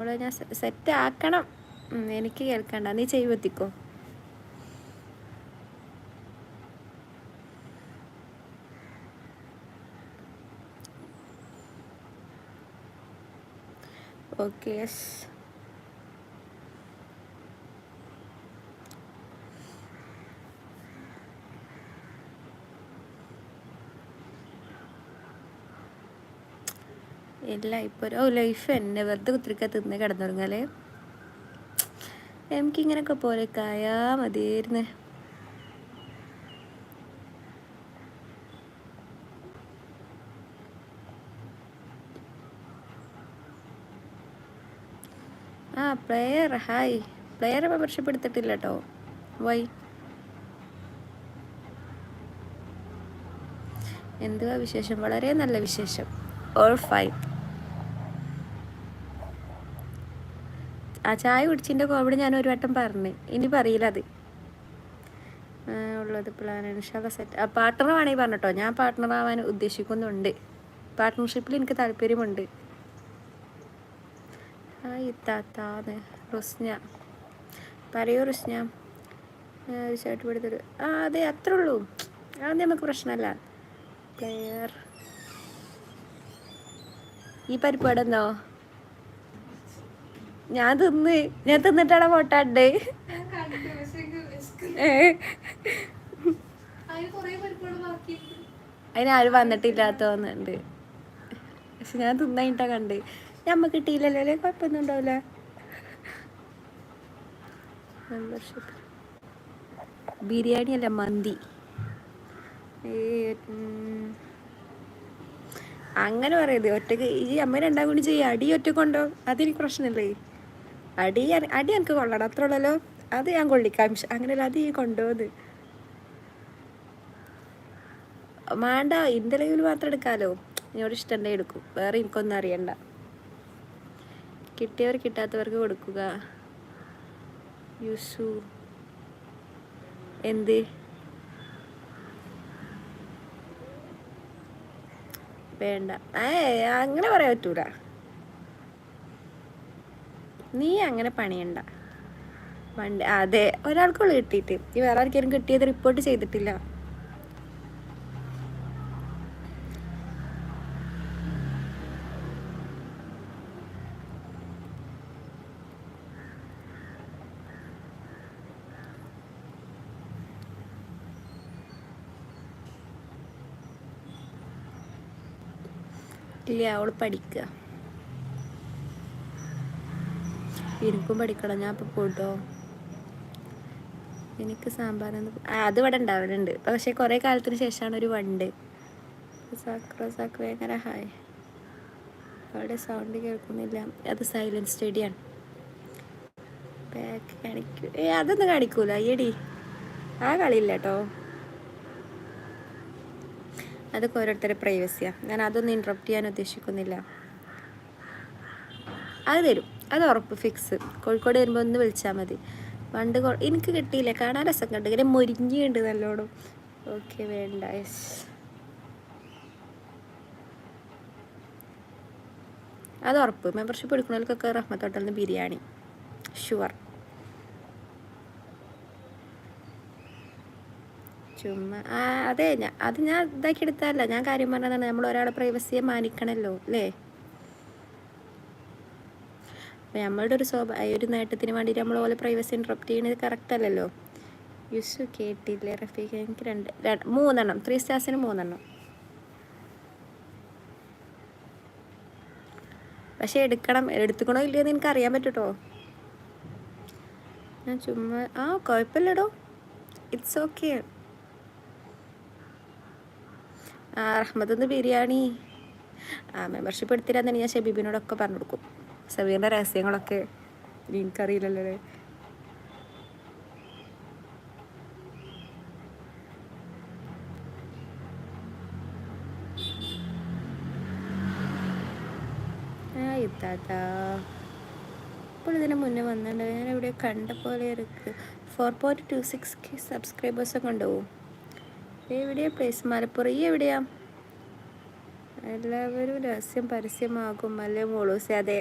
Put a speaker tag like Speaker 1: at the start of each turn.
Speaker 1: അവളെ ഞാൻ സെറ്റ് ആക്കണം. എനിക്ക് കേൾക്കണ്ട, നീ ചെയ്യുവത്തിക്കോ. ഓക്കെ ഇല്ല, ഇപ്പോൾ ലൈഫ് എന്നെ വെറുതെ കുത്തിരിക്ക തിന്ന് കിടന്നുറങ്ങാലേ. എനിക്കിങ്ങനെയൊക്കെ പോലെ കായാ മതിയായിരുന്നേ. Player hi. പ്ലെയർ മെമ്പർഷിപ്പ് എടുത്തിട്ടില്ല കേട്ടോ. വൈ? എന്തുവാ വിശേഷം? വളരെ നല്ല വിശേഷം. All fine. ചായ കുടിച്ചിൻ്റെ കോവിഡ് ഞാൻ ഒരു വട്ടം പറഞ്ഞു, ഇനി പറയില്ല അത്. ഉള്ളത് പ്ലാൻ ഇൻഷാല്ലാ സെറ്റ്. പാർട്ട്ണർ വേണമെങ്കിൽ പറഞ്ഞിട്ടോ, ഞാൻ പാർട്ട്ണർ ആവാൻ ഉദ്ദേശിക്കുന്നുണ്ട്. പാർട്ട്ണർഷിപ്പിൽ എനിക്ക് താല്പര്യമുണ്ട്. ഇത്താത്താന്ന് റുസ്ന പറയൂ. റുസ്ന ഷർട്ട് എടുത്തിട്ട് അതെ, അത്രേ ഉള്ളൂ. അതൊന്നും നമുക്ക് പ്രശ്നമല്ല. പ്ലെയർ ഈ പരിപ്പ് ഇടുന്നോ? ഞാൻ തിന്നിട്ടാണ് ഫോട്ടാണ്ട്. അതിനാരും വന്നിട്ടില്ലാത്തോന്നുണ്ട്. പക്ഷെ ഞാൻ തിന്നായിട്ടാ കണ്ട്. ഞമ്മ കിട്ടിയില്ലല്ലോ അല്ലേ? കുഴപ്പമൊന്നും ഉണ്ടാവില്ല. മെമ്പർഷിപ്പ് ബിരിയാണി അല്ല, മന്തി. അങ്ങനെ പറയത് ഒറ്റക്ക് ഈ അമ്മ രണ്ടാം കൂടി ചെയ്യുക. അടി ഒറ്റക്കൊണ്ടോ? അതെനിക്ക് പ്രശ്നമില്ലേ. അടി എനിക്ക് കൊള്ളണം, അത്ര ഉള്ളല്ലോ. അത് ഞാൻ കൊള്ളിക്കാം. അങ്ങനെയല്ല, അത് ഈ കൊണ്ടുപോകുന്നത് വേണ്ട. ഇൻ്റെ ലൈവിൽ മാത്രം എടുക്കാമല്ലോ. എന്നോട് ഇഷ്ടമുണ്ടെങ്കിൽ എടുക്കും. വേറെ എനിക്കൊന്നും അറിയണ്ട. കിട്ടിയവർ കിട്ടാത്തവർക്ക് കൊടുക്കുക. യുസു എന്ത് വേണ്ട? അങ്ങനെ പറയാൻ പറ്റൂല. നീ അങ്ങനെ പണിയണ്ട. അതെ, ഒരാൾക്കുള്ള കിട്ടിയിട്ട് ഈ വേറെ ആർക്കാരും കിട്ടിയത് റിപ്പോർട്ട് ചെയ്തിട്ടില്ല. ഇല്ല, അവള് പഠിക്കുക. എനിക്കും പഠിക്കണം. ഞാൻ ഇപ്പം പോട്ടോ. എനിക്ക് സാമ്പാറെന്ന് അത് ഇവിടെ ഉണ്ടാവലുണ്ട്. പക്ഷെ കുറേ കാലത്തിന് ശേഷമാണ് ഒരു വണ്ട്. ഭയങ്കര ഹായ്. അവിടെ സൗണ്ട് കേൾക്കുന്നില്ല. അത് സൈലൻറ്റ് സ്റ്റഡിയാണ്. ബാക്ക് കാണിക്കൂ. അതൊന്നും കാണിക്കൂല. എടി ആ കളിയില്ല കേട്ടോ. അതൊക്കെ ഓരോരുത്തരുടെ പ്രൈവസിയാണ്. ഞാൻ അതൊന്നും ഇൻട്രപ്റ്റ് ചെയ്യാൻ ഉദ്ദേശിക്കുന്നില്ല. അത് തരും, അത് ഉറപ്പ് ഫിക്സ്. കോഴിക്കോട് വരുമ്പോൾ ഒന്ന് വിളിച്ചാൽ മതി. പണ്ട് എനിക്ക് കിട്ടിയില്ല. കാണാൻ രസം കണ്ട് ഇങ്ങനെ മുരിഞ്ഞുണ്ട് നല്ലോണം. ഓക്കെ, വേണ്ട. അത് ഉറപ്പ്. മെമ്പർഷിപ്പ് എടുക്കുന്നവർക്കൊക്കെ റഹ്മത്ത് ഹോട്ടലിൽ ബിരിയാണി ഷുവർ. ചുമ്മാ അതെ, അത് ഞാൻ ഇതാക്കി എടുത്തതല്ല. ഞാൻ കാര്യം പറഞ്ഞതാണ്. നമ്മൾ ഒരാളെ പ്രൈവസിയെ മാനിക്കണമല്ലോ അല്ലേ? അപ്പം നമ്മളുടെ ഒരു നേട്ടത്തിന് വേണ്ടിയിട്ട് നമ്മൾ ഓരോ പ്രൈവസി ഇൻട്രപ്റ്റ് ചെയ്യുന്നത് കറക്റ്റ് അല്ലല്ലോ. യുസു കേട്ടില്ലേ റഫീഖ? എനിക്ക് 3 3 സ്റ്റാർസിന് 3. പക്ഷെ എടുക്കണോ ഇല്ലയെന്ന് എനിക്ക് അറിയാൻ പറ്റൂട്ടോ. ഞാൻ ചുമ്മാ കുഴപ്പമില്ലടോ. It's okay. Rahmath biryani membership എടുത്തിരാന്ന് ഞാൻ ഷബീബിനോടൊക്കെ പറഞ്ഞു കൊടുക്കും. സബീറിൻ്റെ രഹസ്യങ്ങളൊക്കെ എനിക്കറിയില്ലല്ലോ. ഇത്താത്താ ഇപ്പോൾ ഇതിന് മുന്നേ വന്നിട്ടുണ്ട്. ഞാൻ എവിടെ കണ്ട പോലെ 4.26K സബ്സ്ക്രൈബേഴ്സൊക്കെ ഉണ്ടാവും. എവിടെയാ പ്ലേസ്? മലപ്പുറം. ഈ എവിടെയാ? എല്ലാവരും രഹസ്യം പരസ്യമാകും അല്ലേ മോളൂസെ? അതെ,